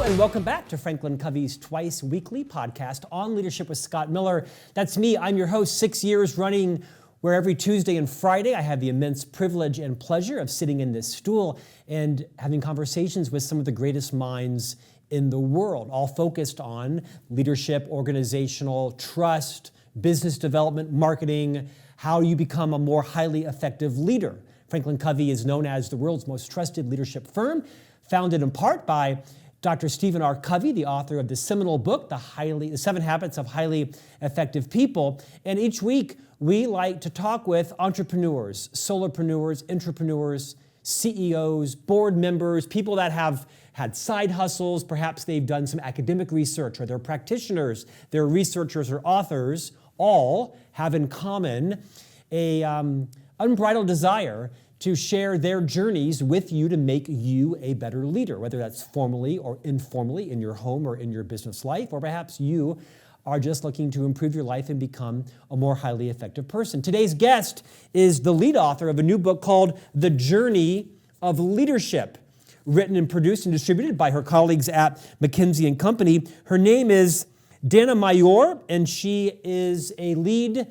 and welcome back to FranklinCovey's twice weekly podcast on leadership with Scott Miller. That's me. I'm your host, 6 years running, where every Tuesday and Friday I have the immense privilege and pleasure of sitting in this stool and having conversations with some of the greatest minds in the world, all focused on leadership, organizational trust, business development, marketing, how you become a more highly effective leader. FranklinCovey is known as the world's most trusted leadership firm, founded in part by Dr. Stephen R. Covey, the author of the seminal book, The 7 Habits of Highly Effective People. And each week, we like to talk with entrepreneurs, solopreneurs, intrapreneurs, CEOs, board members, people that have had side hustles. Perhaps they've done some academic research, or they're practitioners, they're researchers or authors. All have in common a unbridled desire to share their journeys with you to make you a better leader, whether that's formally or informally in your home or in your business life, or perhaps you are just looking to improve your life and become a more highly effective person. Today's guest is the lead author of a new book called The Journey of Leadership, written and produced and distributed by her colleagues at McKinsey and Company. Her name is Dana Maor, and she is a lead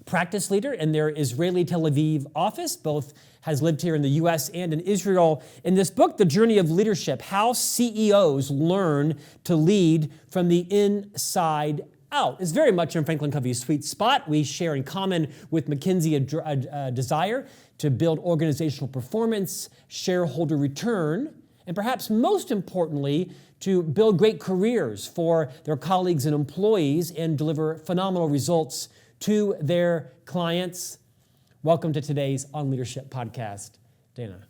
practice leader in their Israeli Tel Aviv office, both has lived here in the US and in Israel. In this book, The Journey of Leadership, How CEOs Learn to Lead from the Inside Out, is very much in FranklinCovey's sweet spot. We share in common with McKinsey a desire to build organizational performance, shareholder return, and perhaps most importantly, to build great careers for their colleagues and employees and deliver phenomenal results to their clients. Welcome to today's On Leadership podcast, Dana.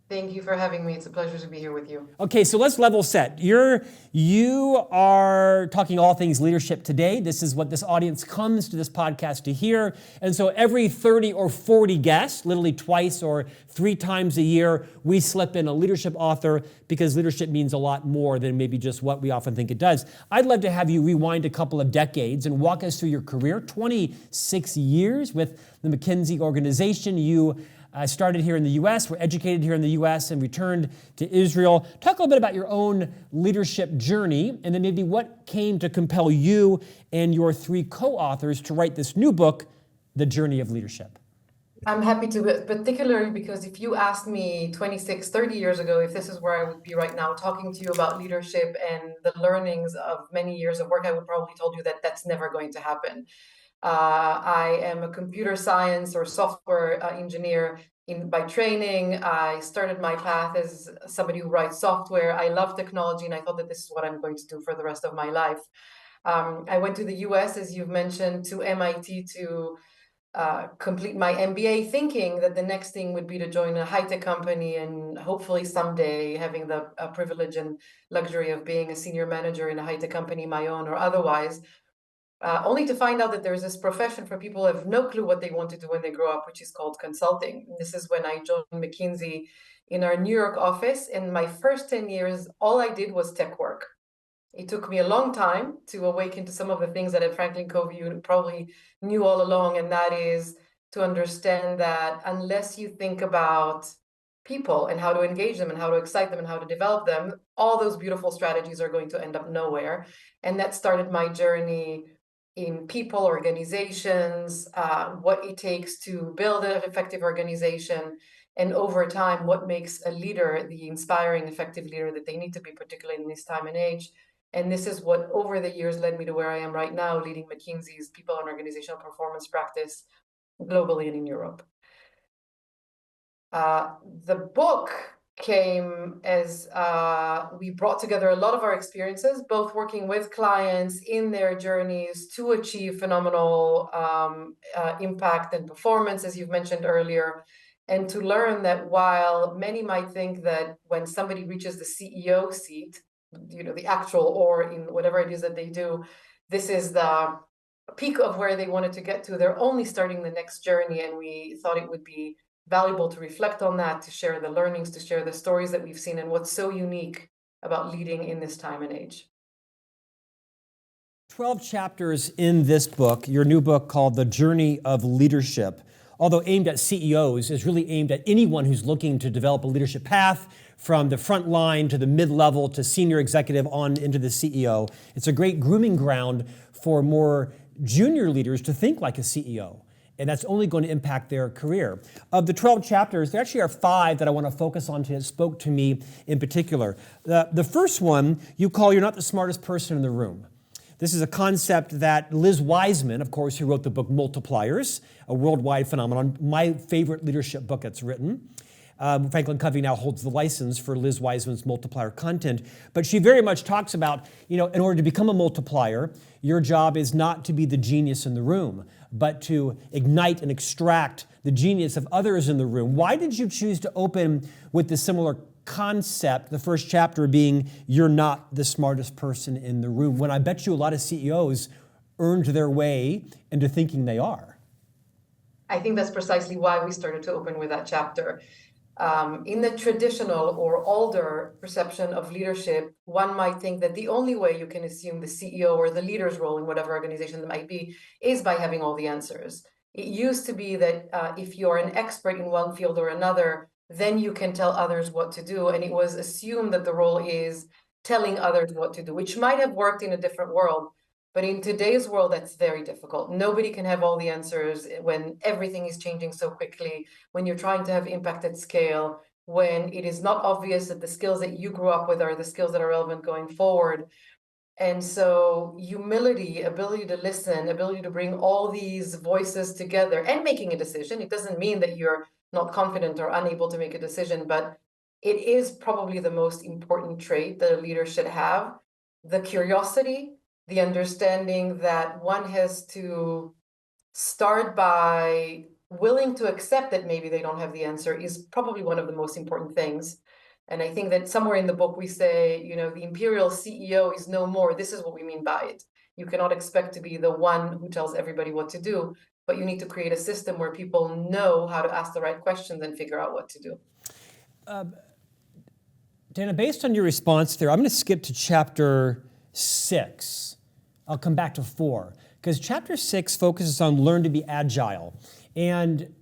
Thank you for having me. It's a pleasure to be here with you. Okay, so let's level set. You are talking all things leadership today. This is what this audience comes to this podcast to hear. And so every 30 or 40 guests, literally twice or 3 times a year, we slip in a leadership author, because leadership means a lot more than maybe just what we often think it does. I'd love to have you rewind a couple of decades and walk us through your career. 26 years with the McKinsey organization. You started here in the U.S., were educated here in the U.S., and returned to Israel. Talk a little bit about your own leadership journey, and then maybe what came to compel you and your 3 co-authors to write this new book, The Journey of Leadership. I'm happy to, particularly because if you asked me 26, 30 years ago, if this is where I would be right now, talking to you about leadership and the learnings of many years of work, I would probably told you that that's never going to happen. I am a computer science or software engineer by training. I started my path as somebody who writes software. I love technology, and I thought that this is what I'm going to do for the rest of my life. I went to the US, as you've mentioned, to MIT to complete my MBA, thinking that the next thing would be to join a high-tech company and hopefully someday having the privilege and luxury of being a senior manager in a high-tech company, my own or otherwise. Only to find out that there's this profession for people who have no clue what they want to do when they grow up, which is called consulting. And this is when I joined McKinsey in our New York office. In my first 10 years, all I did was tech work. It took me a long time to awaken to some of the things that at FranklinCovey you probably knew all along, and that is to understand that unless you think about people and how to engage them and how to excite them and how to develop them, all those beautiful strategies are going to end up nowhere. And that started my journey in people, organizations, what it takes to build an effective organization, and over time, what makes a leader the inspiring, effective leader that they need to be, particularly in this time and age. And this is what, over the years, led me to where I am right now, leading McKinsey's people and organizational performance practice globally and in Europe. The book came as we brought together a lot of our experiences, both working with clients in their journeys to achieve phenomenal impact and performance, as you've mentioned earlier, and to learn that while many might think that when somebody reaches the CEO seat, the actual, or in whatever it is that they do, this is the peak of where they wanted to get to, they're only starting the next journey. And we thought it would be valuable to reflect on that, to share the learnings, to share the stories that we've seen and what's so unique about leading in this time and age. 12 chapters in this book, your new book called The Journey of Leadership, although aimed at CEOs, is really aimed at anyone who's looking to develop a leadership path from the front line to the mid-level to senior executive on into the CEO. It's a great grooming ground for more junior leaders to think like a CEO. And that's only going to impact their career. Of the 12 chapters, there actually are 5 that I want to focus on that spoke to me in particular. The first one you call You're Not the Smartest Person in the Room. This is a concept that Liz Wiseman, of course, who wrote the book Multipliers, a worldwide phenomenon, my favorite leadership book that's written. FranklinCovey now holds the license for Liz Wiseman's multiplier content. But she very much talks about, in order to become a multiplier, your job is not to be the genius in the room, but to ignite and extract the genius of others in the room. Why did you choose to open with the similar concept, the first chapter being you're not the smartest person in the room, when I bet you a lot of CEOs earned their way into thinking they are? I think that's precisely why we started to open with that chapter. In the traditional or older perception of leadership, one might think that the only way you can assume the CEO or the leader's role in whatever organization that might be is by having all the answers. It used to be that if you're an expert in one field or another, then you can tell others what to do. And it was assumed that the role is telling others what to do, which might have worked in a different world. But in today's world, that's very difficult. Nobody can have all the answers when everything is changing so quickly, when you're trying to have impact at scale, when it is not obvious that the skills that you grew up with are the skills that are relevant going forward. And so humility, ability to listen, ability to bring all these voices together and making a decision. It doesn't mean that you're not confident or unable to make a decision, but it is probably the most important trait that a leader should have. The curiosity, the understanding that one has to start by willing to accept that maybe they don't have the answer is probably one of the most important things. And I think that somewhere in the book we say, the imperial CEO is no more. This is what we mean by it. You cannot expect to be the one who tells everybody what to do, but you need to create a system where people know how to ask the right questions and figure out what to do. Dana, based on your response there, I'm going to skip to chapter 6. I'll come back to 4, because chapter 6 focuses on learn to be agile. And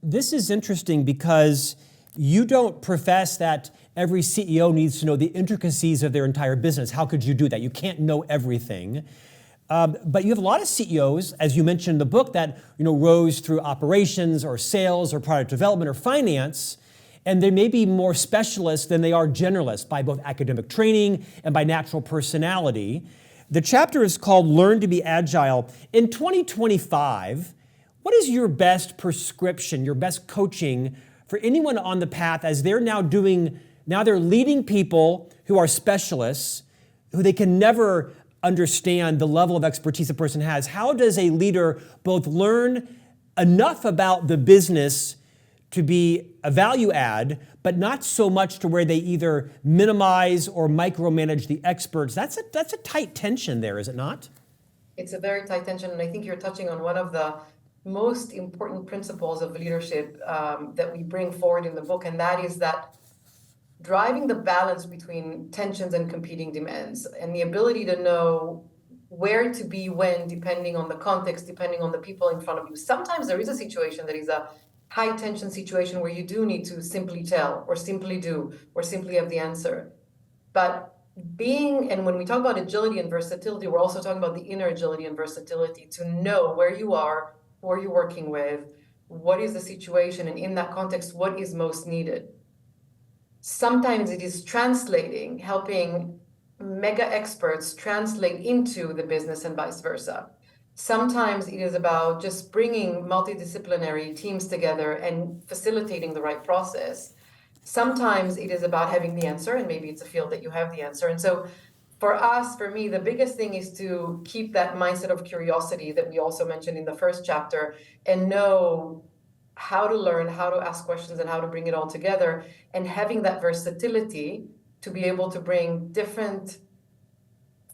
this is interesting because you don't profess that every CEO needs to know the intricacies of their entire business. How could you do that? You can't know everything. But you have a lot of CEOs, as you mentioned in the book, that rose through operations or sales or product development or finance, and they may be more specialists than they are generalists by both academic training and by natural personality. The chapter is called Learn to be Agile. In 2025, what is your best prescription, your best coaching for anyone on the path as they're now they're leading people who are specialists, who they can never understand the level of expertise a person has? How does a leader both learn enough about the business to be a value add, but not so much to where they either minimize or micromanage the experts? That's a tight tension there, is it not? It's a very tight tension, and I think you're touching on one of the most important principles of leadership that we bring forward in the book, and that is that driving the balance between tensions and competing demands, and the ability to know where to be when, depending on the context, depending on the people in front of you. Sometimes there is a situation that is a high tension situation where you do need to simply tell or simply do or simply have the answer. But and when we talk about agility and versatility, we're also talking about the inner agility and versatility to know where you are, who are you working with, what is the situation, and in that context, what is most needed. Sometimes it is translating, helping mega experts translate into the business and vice versa. Sometimes it is about just bringing multidisciplinary teams together and facilitating the right process. Sometimes it is about having the answer, and maybe it's a field that you have the answer. And so for me, the biggest thing is to keep that mindset of curiosity that we also mentioned in the first chapter and know how to learn, how to ask questions, and how to bring it all together, and having that versatility to be able to bring different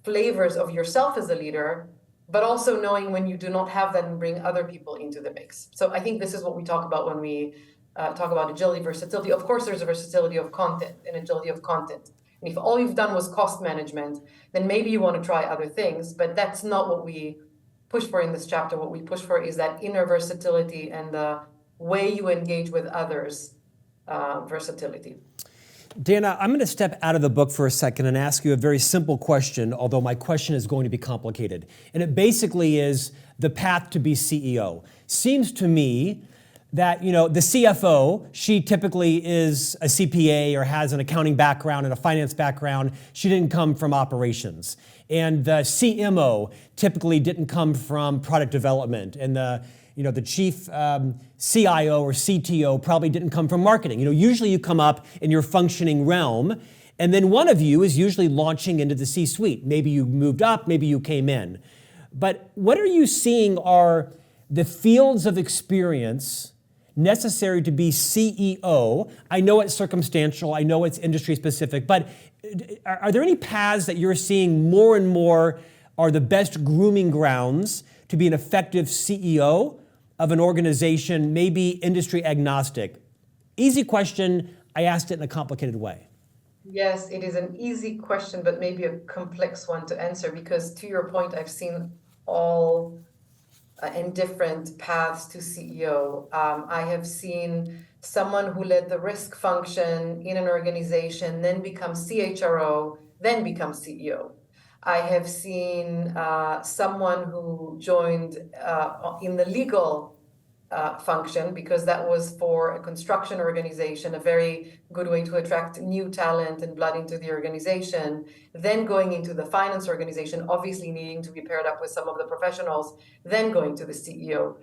flavors of yourself as a leader, but also knowing when you do not have that and bring other people into the mix. So I think this is what we talk about when we talk about agility, versatility. Of course, there's a versatility of content and agility of content. And if all you've done was cost management, then maybe you want to try other things, but that's not what we push for in this chapter, what we push for is that inner versatility and the way you engage with others, versatility. Dana, I'm going to step out of the book for a second and ask you a very simple question, although my question is going to be complicated. And it basically is the path to be CEO. Seems to me that, the CFO, she typically is a CPA or has an accounting background and a finance background. She didn't come from operations. And the CMO typically didn't come from product development. And the chief CIO or CTO probably didn't come from marketing. Usually you come up in your functioning realm, and then one of you is usually launching into the C-suite. Maybe you moved up, maybe you came in. But what are you seeing are the fields of experience necessary to be CEO? I know it's circumstantial, I know it's industry specific, but are there any paths that you're seeing more and more are the best grooming grounds to be an effective CEO of an organization, maybe industry agnostic? Easy question, I asked it in a complicated way. Yes, it is an easy question, but maybe a complex one to answer, because to your point, I've seen all and different paths to CEO. I have seen someone who led the risk function in an organization, then become CHRO, then become CEO. I have seen someone who joined in the legal function, because that was for a construction organization, a very good way to attract new talent and blood into the organization, then going into the finance organization, obviously needing to be paired up with some of the professionals, then going to the CEO.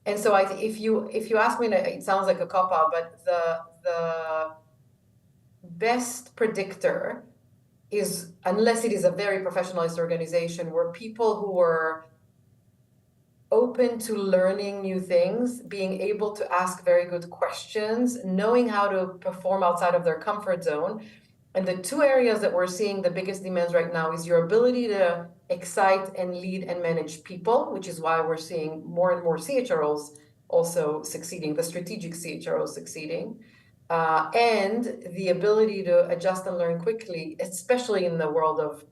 And so if you ask me, it sounds like a cop-out, but the best predictor is, unless it is a very professionalized organization, where people who are open to learning new things, being able to ask very good questions, knowing how to perform outside of their comfort zone. And the two areas that we're seeing the biggest demands right now is your ability to excite and lead and manage people, which is why we're seeing more and more CHROs also succeeding, the strategic CHROs succeeding, and the ability to adjust and learn quickly, especially in the world of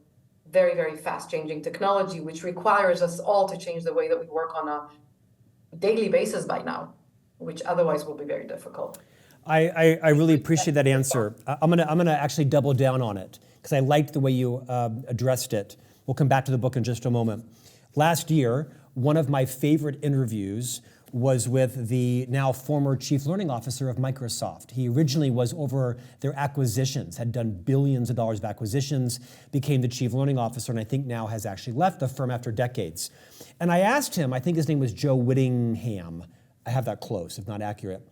very, very fast changing technology, which requires us all to change the way that we work on a daily basis by now, which otherwise will be very difficult. I really appreciate that answer. I'm gonna actually double down on it, because I liked the way you addressed it. We'll come back to the book in just a moment. Last year, one of my favorite interviews was with the now former chief learning officer of Microsoft. He originally was over their acquisitions, had done billions of dollars of acquisitions, became the chief learning officer, and I think now has actually left the firm after decades. And I asked him, I think his name was Joe Whittingham. I have that close, if not accurate.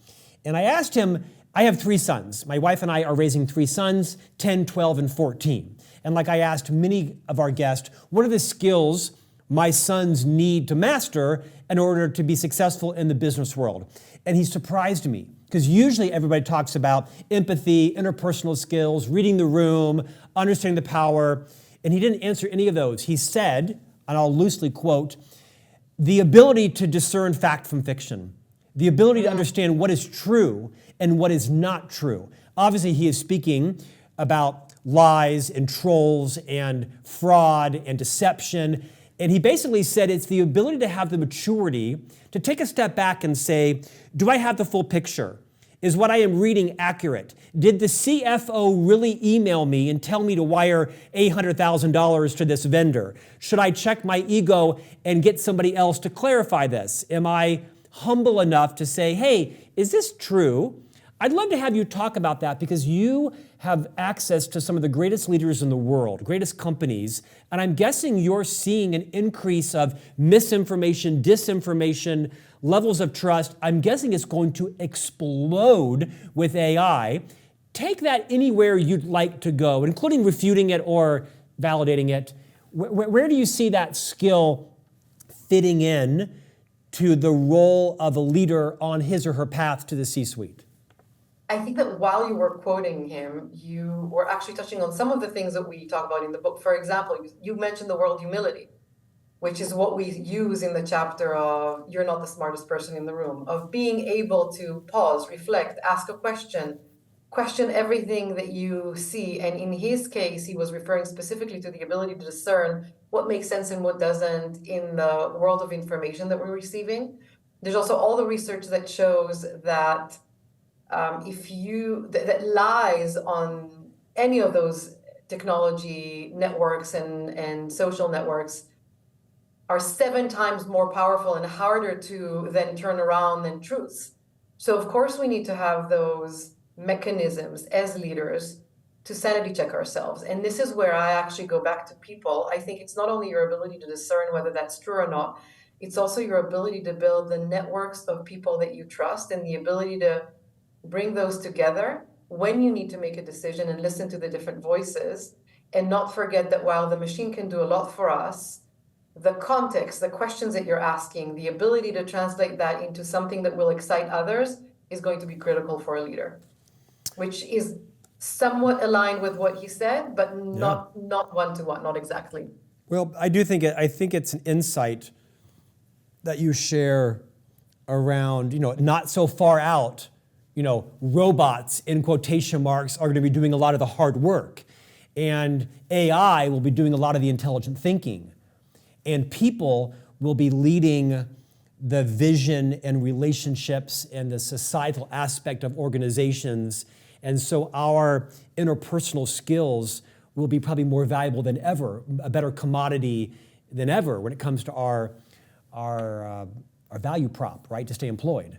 And I asked him, I have 3 sons. My wife and I are raising 3 sons, 10, 12, and 14. And like I asked many of our guests, what are the skills my sons need to master in order to be successful in the business world? And he surprised me, because usually everybody talks about empathy, interpersonal skills, reading the room, understanding the power, and he didn't answer any of those. He said, and I'll loosely quote, the ability to discern fact from fiction, the ability to understand what is true and what is not true. Obviously, he is speaking about lies and trolls and fraud and deception. And he basically said it's the ability to have the maturity to take a step back and say, do I have the full picture? Is what I am reading accurate? Did the CFO really email me and tell me to wire $800,000 to this vendor? Should I check my ego and get somebody else to clarify this? Am I humble enough to say, hey, is this true? I'd love to have you talk about that, because you have access to some of the greatest leaders in the world, greatest companies, and I'm guessing you're seeing an increase of misinformation, disinformation, levels of trust. I'm guessing it's going to explode with AI. Take that anywhere you'd like to go, including refuting it or validating it. Where do you see that skill fitting in to the role of a leader on his or her path to the C-suite? I think that while you were quoting him, you were actually touching on some of the things that we talk about in the book. For example, you mentioned the word humility, which is what we use in the chapter of You're Not the Smartest Person in the Room, of being able to pause, reflect, ask a question, question everything that you see. And in his case, he was referring specifically to the ability to discern what makes sense and what doesn't in the world of information that we're receiving. There's also all the research that shows that that lies on any of those technology networks and social networks are 7 times more powerful and harder to then turn around than truths. So of course we need to have those mechanisms as leaders to sanity check ourselves. And this is where I actually go back to people. I think it's not only your ability to discern whether that's true or not, it's also your ability to build the networks of people that you trust and the ability to bring those together when you need to make a decision and listen to the different voices and not forget that while the machine can do a lot for us, the context, the questions that you're asking, the ability to translate that into something that will excite others is going to be critical for a leader, which is somewhat aligned with what he said, but not one-to-one, not exactly. Well, I think it's an insight that you share around, not so far out, robots in quotation marks are going to be doing a lot of the hard work, and AI will be doing a lot of the intelligent thinking, and people will be leading the vision and relationships and the societal aspect of organizations. And so our interpersonal skills will be probably more valuable than ever, a better commodity than ever when it comes to our value prop, right, to stay employed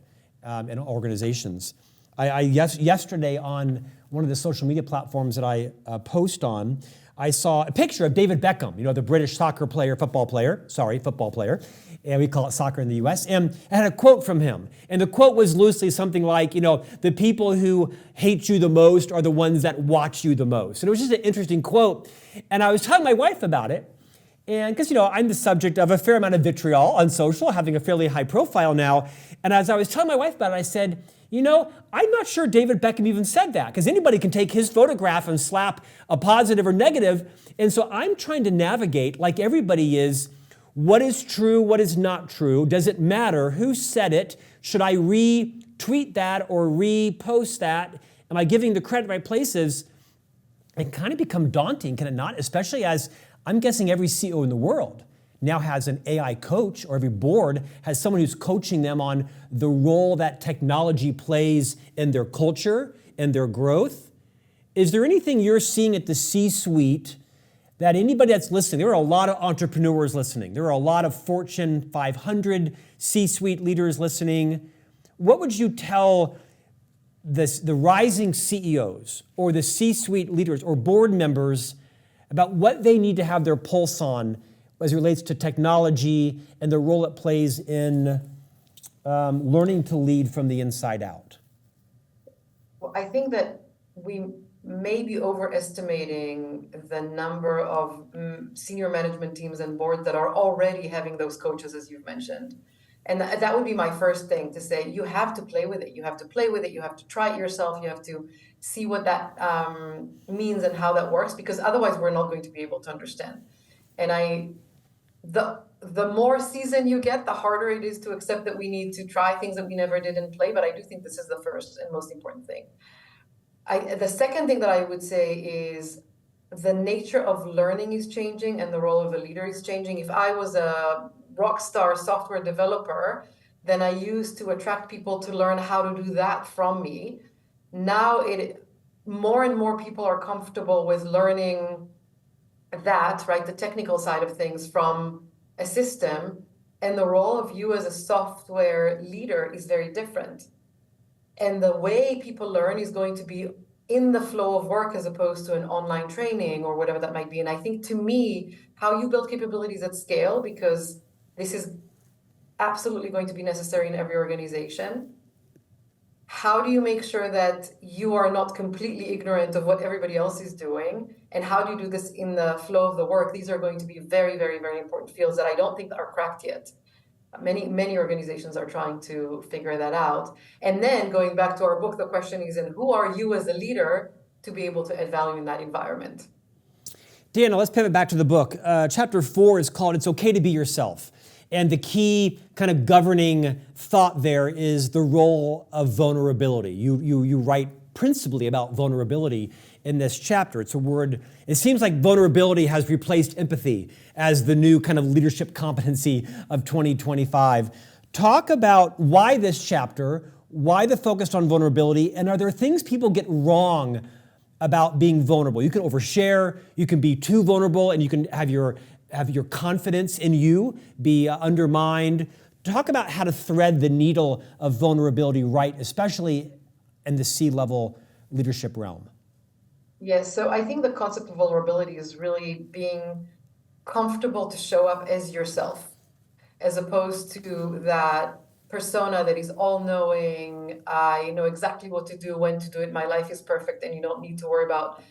in organizations. Yesterday on one of the social media platforms that I post on, I saw a picture of David Beckham, the British football player, and we call it soccer in the US, and I had a quote from him. And the quote was loosely something like, the people who hate you the most are the ones that watch you the most. And it was just an interesting quote. And I was telling my wife about it, and because, I'm the subject of a fair amount of vitriol on social, having a fairly high profile now. And as I was telling my wife about it, I said, I'm not sure David Beckham even said that, because anybody can take his photograph and slap a positive or negative. And so I'm trying to navigate, like everybody is, what is true, what is not true? Does it matter? Who said it? Should I retweet that or repost that? Am I giving the credit right places? It kind of become daunting, can it not? Especially as I'm guessing every CEO in the world now has an AI coach, or every board has someone who's coaching them on the role that technology plays in their culture and their growth. Is there anything you're seeing at the C-suite that anybody that's listening, there are a lot of entrepreneurs listening, there are a lot of Fortune 500 C-suite leaders listening. What would you tell the rising CEOs or the C-suite leaders or board members about what they need to have their pulse on as it relates to technology and the role it plays in learning to lead from the inside out? Well, I think that we may be overestimating the number of senior management teams and boards that are already having those coaches, as you've mentioned. And that would be my first thing to say. You have to play with it. You have to play with it. You have to try it yourself. You have to see what that means and how that works, because otherwise we're not going to be able to understand. And the more seasoned you get, the harder it is to accept that we need to try things that we never did in play. But I do think this is the first and most important thing. The second thing that I would say is the nature of learning is changing and the role of a leader is changing. If I was a rock star software developer, then I used to attract people to learn how to do that from me. Now more and more people are comfortable with learning that, right, the technical side of things from a system, and the role of you as a software leader is very different. And the way people learn is going to be in the flow of work as opposed to an online training or whatever that might be. And I think, to me, how you build capabilities at scale, because this is absolutely going to be necessary in every organization. How do you make sure that you are not completely ignorant of what everybody else is doing? And how do you do this in the flow of the work? These are going to be very, very, very important fields that I don't think are cracked yet. Many organizations are trying to figure that out. And then going back to our book, the question is, and who are you as a leader to be able to add value in that environment? Deanna, let's pivot back to the book. Chapter 4 is called It's Okay to Be Yourself. And the key kind of governing thought there is the role of vulnerability. You write principally about vulnerability in this chapter. It's a word, it seems like vulnerability has replaced empathy as the new kind of leadership competency of 2025. Talk about why this chapter, why the focus on vulnerability, and are there things people get wrong about being vulnerable? You can overshare, you can be too vulnerable, and you can have your confidence in you be undermined. Talk about how to thread the needle of vulnerability right, especially in the C-level leadership realm. Yes, so I think the concept of vulnerability is really being comfortable to show up as yourself, as opposed to that persona that is all-knowing. I know exactly what to do, when to do it. My life is perfect, and you don't need to worry about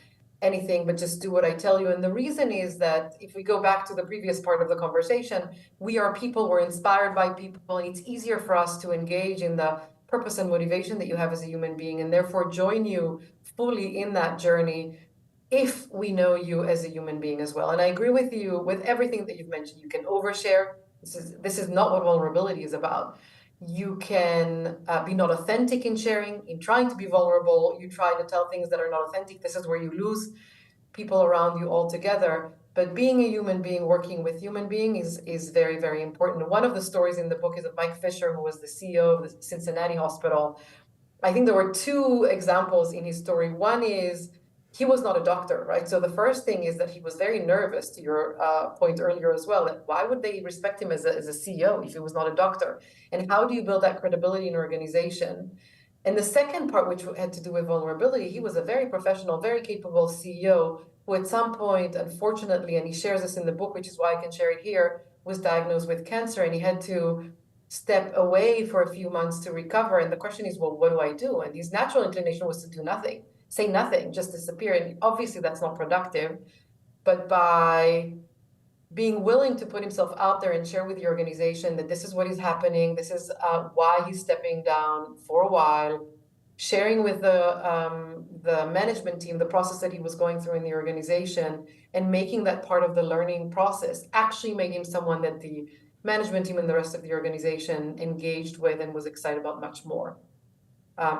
anything, but just do what I tell you. And the reason is that if we go back to the previous part of the conversation, we are people, we're inspired by people, and it's easier for us to engage in the purpose and motivation that you have as a human being, and therefore join you fully in that journey if we know you as a human being as well. And I agree with you with everything that you've mentioned. You can overshare. This is not what vulnerability is about. You can be not authentic in sharing, in trying to be vulnerable. You try to tell things that are not authentic. This is where you lose people around you altogether. But being a human being, working with human beings is very, very important. One of the stories in the book is of Mike Fisher, who was the CEO of the Cincinnati Hospital. I think there were two examples in his story. One is he was not a doctor, right? So the first thing is that he was very nervous, to your point earlier as well, that why would they respect him as a CEO if he was not a doctor? And how do you build that credibility in an organization? And the second part, which had to do with vulnerability, he was a very professional, very capable CEO who at some point, unfortunately, and he shares this in the book, which is why I can share it here, was diagnosed with cancer, and he had to step away for a few months to recover. And the question is, well, what do I do? And his natural inclination was to do nothing, say nothing, just disappear. And obviously that's not productive. But by being willing to put himself out there and share with the organization that this is what is happening, this is why he's stepping down for a while, sharing with the management team the process that he was going through in the organization, and making that part of the learning process actually made him someone that the management team and the rest of the organization engaged with and was excited about much more.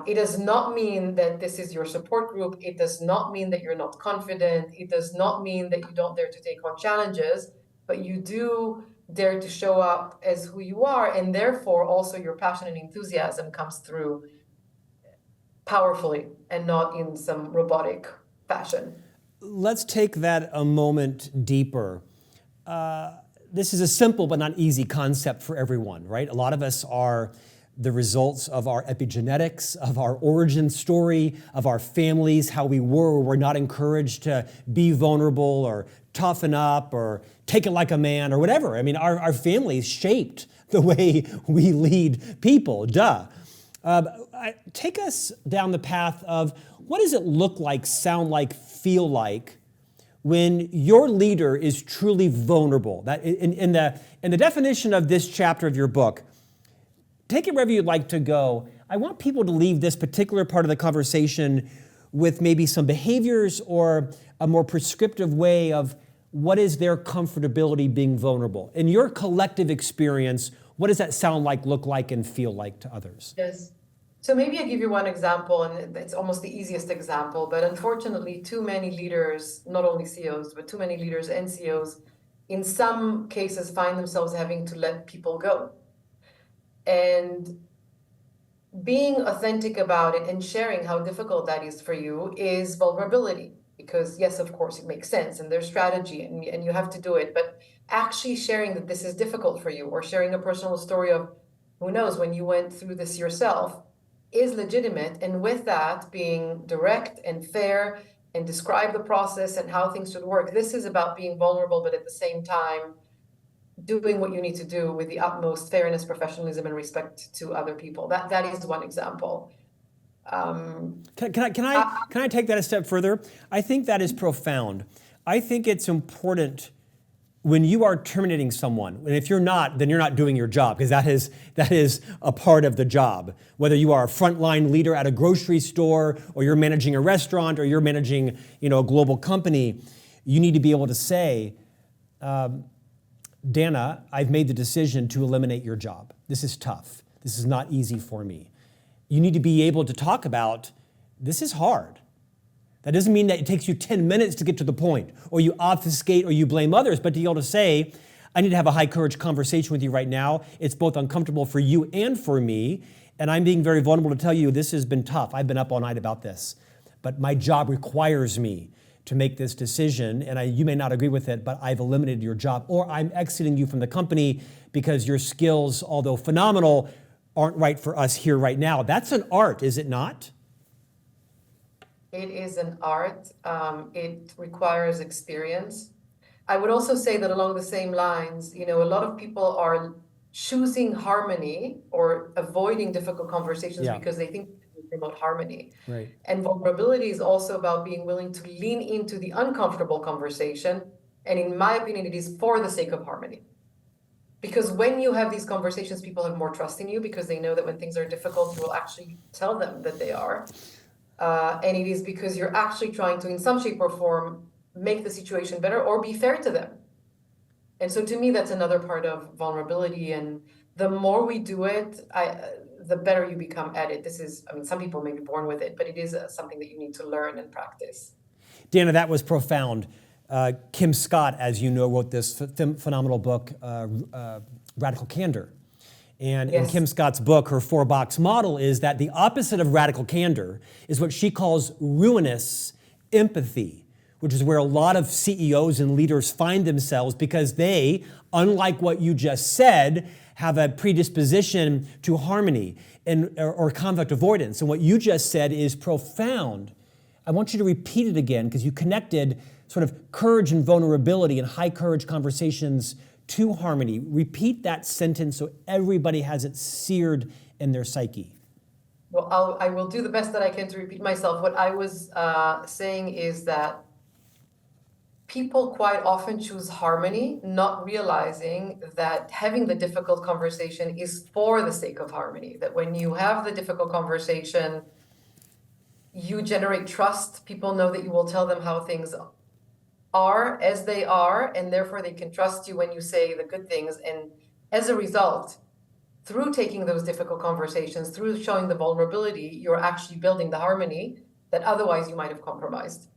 It does not mean that this is your support group. It does not mean that you're not confident. It does not mean that you don't dare to take on challenges, but you do dare to show up as who you are, and therefore also your passion and enthusiasm comes through powerfully and not in some robotic fashion. Let's take that a moment deeper. This is a simple but not easy concept for everyone, right? A lot of us are the results of our epigenetics, of our origin story, of our families, how we were not encouraged to be vulnerable or toughen up or take it like a man or whatever. I mean, our families shaped the way we lead people, duh. Take us down the path of what does it look like, sound like, feel like when your leader is truly vulnerable. That in the definition of this chapter of your book, take it wherever you'd like to go. I want people to leave this particular part of the conversation with maybe some behaviors or a more prescriptive way of what is their comfortability being vulnerable. In your collective experience, what does that sound like, look like, and feel like to others? Yes. So maybe I give you one example, and it's almost the easiest example, but unfortunately, too many leaders, not only CEOs, but too many leaders and CEOs, in some cases find themselves having to let people go. And being authentic about it and sharing how difficult that is for you is vulnerability. Because yes, of course, it makes sense and there's strategy and you have to do it. But actually sharing that this is difficult for you, or sharing a personal story of, who knows, when you went through this yourself, is legitimate. And with that, being direct and fair and describe the process and how things should work. This is about being vulnerable, but at the same time, doing what you need to do with the utmost fairness, professionalism, and respect to other people. That is one example. Can I take that a step further? I think that is profound. I think it's important when you are terminating someone, and if you're not, then you're not doing your job, because that is a part of the job. Whether you are a frontline leader at a grocery store, or you're managing a restaurant, or you're managing, a global company, you need to be able to say, Dana, I've made the decision to eliminate your job. This is tough. This is not easy for me. You need to be able to talk about this is hard. That doesn't mean that it takes you 10 minutes to get to the point, or you obfuscate or you blame others, but to be able to say, I need to have a high courage conversation with you right now. It's both uncomfortable for you and for me, and I'm being very vulnerable to tell you this has been tough. I've been up all night about this, but my job requires me to make this decision, and you may not agree with it, but I've eliminated your job, or I'm exiting you from the company because your skills, although phenomenal, aren't right for us here right now. That's an art, is it not? It is an art. It requires experience. I would also say that along the same lines, a lot of people are choosing harmony or avoiding difficult conversations because they think they promote harmony. Right. And vulnerability is also about being willing to lean into the uncomfortable conversation. And in my opinion, it is for the sake of harmony. Because when you have these conversations, people have more trust in you because they know that when things are difficult, you will actually tell them that they are. And it is because you're actually trying to, in some shape or form, make the situation better or be fair to them. And so to me, that's another part of vulnerability. And the more we do it, the better you become at it. Some people may be born with it, but it is something that you need to learn and practice. Dana, that was profound. Kim Scott, as you know, wrote this phenomenal book, Radical Candor. And in Kim Scott's book, her 4-box model is that the opposite of radical candor is what she calls ruinous empathy, which is where a lot of CEOs and leaders find themselves because they, unlike what you just said, have a predisposition to harmony or conflict avoidance. And what you just said is profound. I want you to repeat it again because you connected sort of courage and vulnerability and high courage conversations to harmony. Repeat that sentence so everybody has it seared in their psyche. Well, I will do the best that I can to repeat myself. What I was saying is that people quite often choose harmony, not realizing that having the difficult conversation is for the sake of harmony. That when you have the difficult conversation, you generate trust. People know that you will tell them how things are as they are, and therefore they can trust you when you say the good things. And as a result, through taking those difficult conversations, through showing the vulnerability, you're actually building the harmony that otherwise you might have compromised.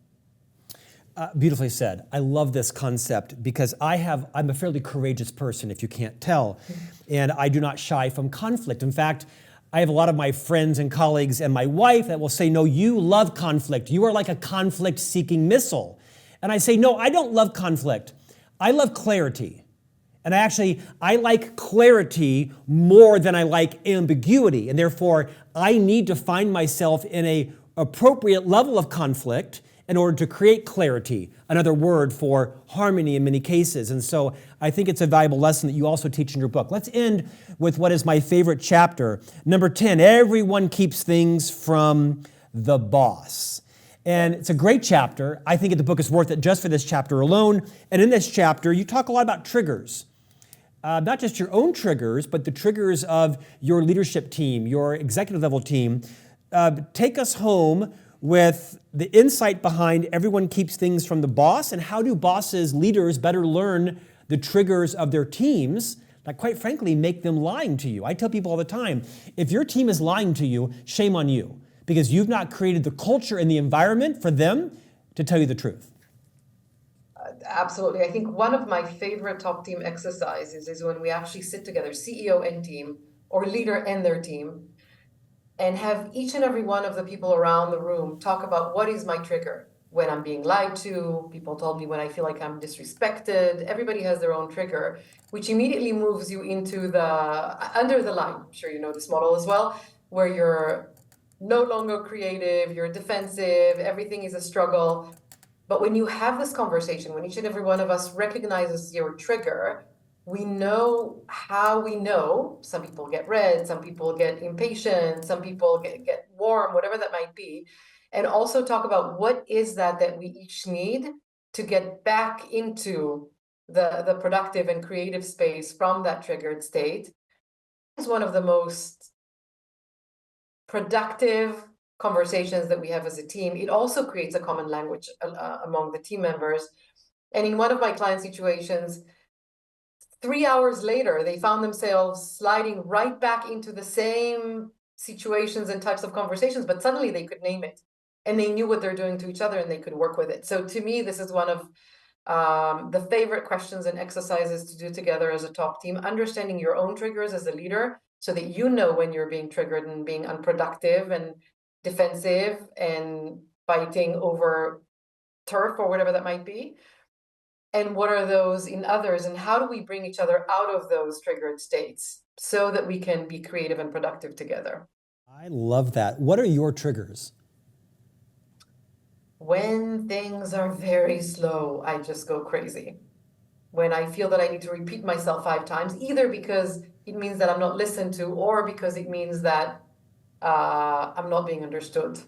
Beautifully said. I love this concept because I'm a fairly courageous person, if you can't tell, and I do not shy from conflict. In fact, I have a lot of my friends and colleagues and my wife that will say, no, you love conflict. You are like a conflict-seeking missile. And I say, no, I don't love conflict. I love clarity. And I like clarity more than I like ambiguity. And therefore, I need to find myself in an appropriate level of conflict in order to create clarity, another word for harmony in many cases. And so I think it's a valuable lesson that you also teach in your book. Let's end with what is my favorite chapter. Number 10, everyone keeps things from the boss. And it's a great chapter. I think the book is worth it just for this chapter alone. And in this chapter, you talk a lot about triggers. Not just your own triggers, but the triggers of your leadership team, your executive level team. Take us home with the insight behind everyone keeps things from the boss, and how do bosses, leaders better learn the triggers of their teams that quite frankly make them lying to you. I tell people all the time, if your team is lying to you, shame on you, because you've not created the culture and the environment for them to tell you the truth. Absolutely. I think one of my favorite top team exercises is when we actually sit together, CEO and team, or leader and their team, and have each and every one of the people around the room talk about what is my trigger when I'm being lied to. People told me when I feel like I'm disrespected. Everybody has their own trigger, which immediately moves you into the under the line. I'm sure you know this model as well, where you're no longer creative, you're defensive, everything is a struggle. But when you have this conversation, when each and every one of us recognizes your trigger, we know how we know. Some people get red, some people get impatient, some people get warm, whatever that might be. And also talk about what is that we each need to get back into the productive and creative space from that triggered state. It's one of the most productive conversations that we have as a team. It also creates a common language among the team members. And in one of my client situations, 3 hours later, they found themselves sliding right back into the same situations and types of conversations, but suddenly they could name it. and they knew what they're doing to each other and they could work with it. So to me, this is one of the favorite questions and exercises to do together as a top team, understanding your own triggers as a leader so that you know when you're being triggered and being unproductive and defensive and fighting over turf or whatever that might be. And what are those in others, and how do we bring each other out of those triggered states so that we can be creative and productive together? I love that. What are your triggers? When things are very slow, I just go crazy. When I feel that I need to repeat myself 5 times, either because it means that I'm not listened to or because it means that I'm not being understood.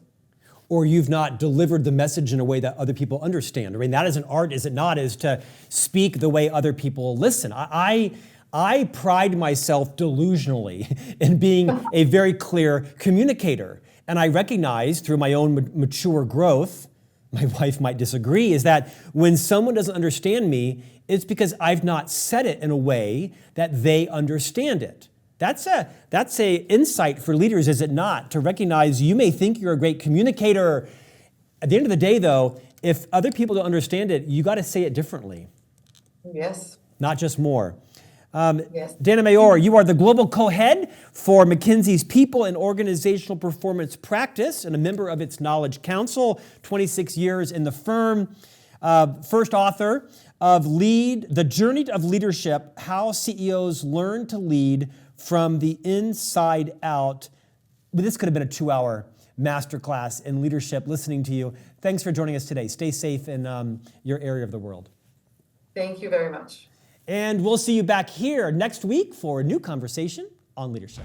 Or you've not delivered the message in a way that other people understand. I mean, that is an art, is it not, is to speak the way other people listen. I pride myself delusionally in being a very clear communicator. And I recognize through my own mature growth, my wife might disagree, is that when someone doesn't understand me, it's because I've not said it in a way that they understand it. That's a insight for leaders, is it not? To recognize you may think you're a great communicator. At the end of the day, though, if other people don't understand it, you got to say it differently. Yes. Not just more. Yes. Dana Maor, you are the global co-head for McKinsey's People and Organizational Performance Practice and a member of its Knowledge Council, 26 years in the firm. First author of The Journey of Leadership, How CEOs Learn to Lead from the Inside Out. This could have been a 2-hour masterclass in leadership listening to you. Thanks for joining us today. Stay safe in your area of the world. Thank you very much. And we'll see you back here next week for a new conversation on leadership.